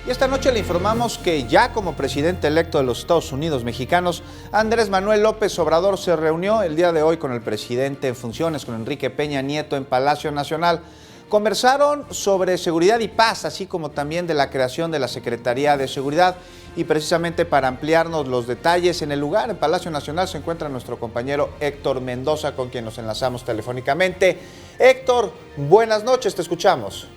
Y esta noche le informamos que ya como presidente electo de los Estados Unidos mexicanos, Andrés Manuel López Obrador se reunió el día de hoy con el presidente en funciones, con Enrique Peña Nieto, en Palacio Nacional. Conversaron sobre seguridad y paz, así como también de la creación de la Secretaría de Seguridad. Y precisamente para ampliarnos los detalles, en el lugar, en Palacio Nacional, se encuentra nuestro compañero Héctor Mendoza, con quien nos enlazamos telefónicamente. Héctor, buenas noches, te escuchamos.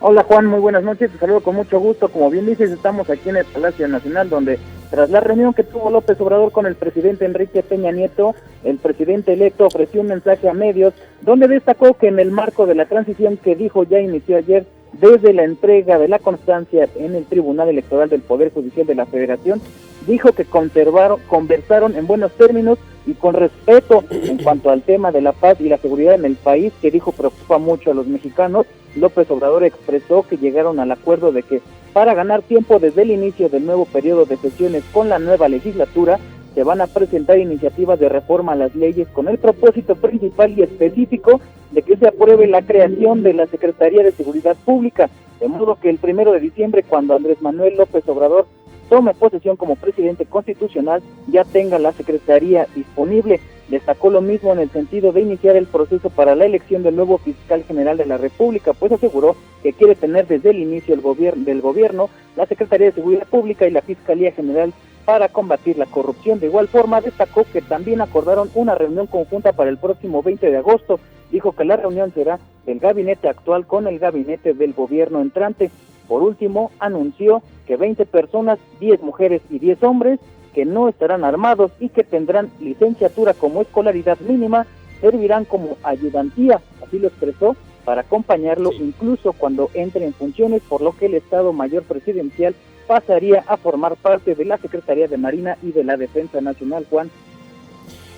Hola Juan, muy buenas noches, te saludo con mucho gusto. Como bien dices, estamos aquí en el Palacio Nacional, donde tras la reunión que tuvo López Obrador con el presidente Enrique Peña Nieto, el presidente electo ofreció un mensaje a medios, donde destacó que en el marco de la transición que dijo ya inició ayer, desde la entrega de la constancia en el Tribunal Electoral del Poder Judicial de la Federación, dijo que conversaron en buenos términos y con respeto en cuanto al tema de la paz y la seguridad en el país, que dijo preocupa mucho a los mexicanos. López Obrador expresó que llegaron al acuerdo de que para ganar tiempo desde el inicio del nuevo periodo de sesiones con la nueva legislatura, se van a presentar iniciativas de reforma a las leyes con el propósito principal y específico de que se apruebe la creación de la Secretaría de Seguridad Pública, de modo que el 1 de diciembre, cuando Andrés Manuel López Obrador tome posesión como presidente constitucional, ya tenga la Secretaría disponible. Destacó lo mismo en el sentido de iniciar el proceso para la elección del nuevo fiscal general de la República, pues aseguró que quiere tener desde el inicio del gobierno la Secretaría de Seguridad Pública y la Fiscalía General para combatir la corrupción. De igual forma, destacó que también acordaron una reunión conjunta para el próximo 20 de agosto. Dijo que la reunión será del gabinete actual con el gabinete del gobierno entrante. Por último, anunció que 20 personas, 10 mujeres y 10 hombres, que no estarán armados y que tendrán licenciatura como escolaridad mínima, servirán como ayudantía, así lo expresó, para acompañarlo incluso cuando entre en funciones, por lo que el Estado Mayor Presidencial pasaría a formar parte de la Secretaría de Marina y de la Defensa Nacional. Juan.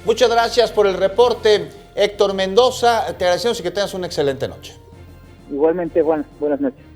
Muchas gracias por el reporte, Héctor Mendoza. Te agradecemos y que tengas una excelente noche. Igualmente, Juan. Buenas noches.